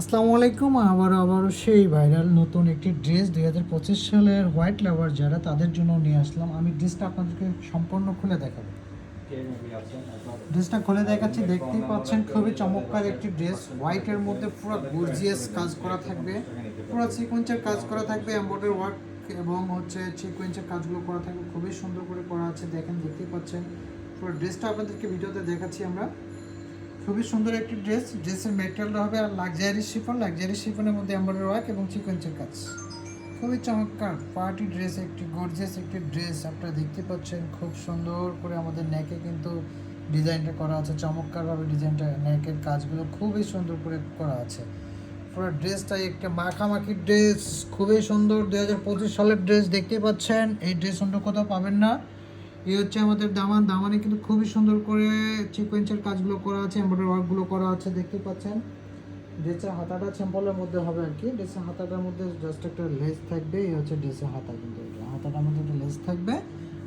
আসসালামু আলাইকুম। আবারও সেই ভাইরাল নতুন একটি ড্রেস 2025 সালের হোয়াইট লাভার যারা তাদের জন্য নিয়ে আসলাম। আমি ড্রেসটা আপনাদেরকে সম্পূর্ণ খুলে দেখাবো। ড্রেসটা খুলে দেখাচ্ছি, দেখতেই পাচ্ছেন খুবই চমৎকার একটি ড্রেস। হোয়াইটের মধ্যে পুরো গর্জিয়াস কাজ করা থাকবে, পুরো সিকোয়েন্সের কাজ করা থাকবে, এমব্রয়ডারি ওয়ার্ক এবং হচ্ছে সিকোয়েন্সের কাজগুলো করা থাকবে, খুবই সুন্দর করে করা আছে। দেখেন, দেখতেই পাচ্ছেন পুরো ড্রেসটা আপনাদেরকে ভিডিওতে দেখাচ্ছি আমরা। খুবই সুন্দর একটি ড্রেস। ড্রেসের মেটেরিয়ালটা হবে আর লাক্সারি শিফনের মধ্যে এমব্রয়ডারি ওয়ার্ক এবং সিকোয়েন্সের কাজ। খুবই চমৎকার পার্টি ড্রেস, একটি গর্জিয়াস একটি ড্রেস আপনারা দেখতে পাচ্ছেন। খুব সুন্দর করে আমাদের নেকে কিন্তু ডিজাইনটা করা আছে, চমৎকারভাবে ডিজাইনটা, নেকের কাজগুলো খুবই সুন্দর করে করা আছে। পুরো ড্রেসটাই একটা মাখামাখি ড্রেস, খুবই সুন্দর। 2025 সালের ড্রেস দেখতে পাচ্ছেন। এই ড্রেস অন্য কোথাও পাবেন না। এই হচ্ছে আমাদের দামানে কিন্তু খুবই সুন্দর করে সিকোয়েন্সের কাজগুলো করা আছে, এমব্রয়ডারি ওয়ার্কগুলো করা আছে, দেখতে পাচ্ছেন। ড্রেসের হাতাটা সিম্পলের মধ্যে হবে আর কি। ড্রেসের হাতাটার মধ্যে জাস্ট একটা লেস থাকবে। এই হচ্ছে ড্রেসের হাতা, কিন্তু এটা হাতাটার মধ্যে একটা লেস থাকবে।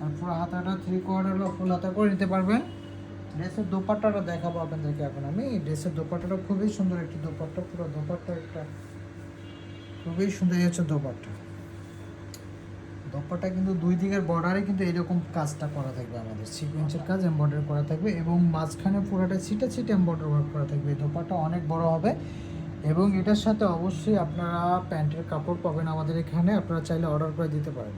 আর পুরো হাতাটা 3/4 বা ফুল হাতা করে নিতে পারবেন। ড্রেসের দোপাট্টাটা দেখাবো আপনাদেরকে এখন আমি। এই ড্রেসের দোপাট্টাটা খুবই সুন্দর একটি দোপাট্টা, পুরো দোপাট্টা একটা খুবই সুন্দর। এই হচ্ছে দোপাট্টা। দোপাট্টা কিন্তু দুই দিকের বর্ডারে কিন্তু এরকম কাজটা করা থাকবে, আমাদের সিকোয়েন্সের কাজ এমব্রয়ডারি করা থাকবে এবং মাঝখানে পুরোটা ছিটে ছিটে এমব্রয়ডারি ওয়ার্ক করা থাকবে। এই দোপাট্টা অনেক বড় হবে এবং এটার সাথে অবশ্যই আপনারা প্যান্টের কাপড় পাবেন আমাদের এখানে। আপনারা চাইলে অর্ডার করে দিতে পারেন।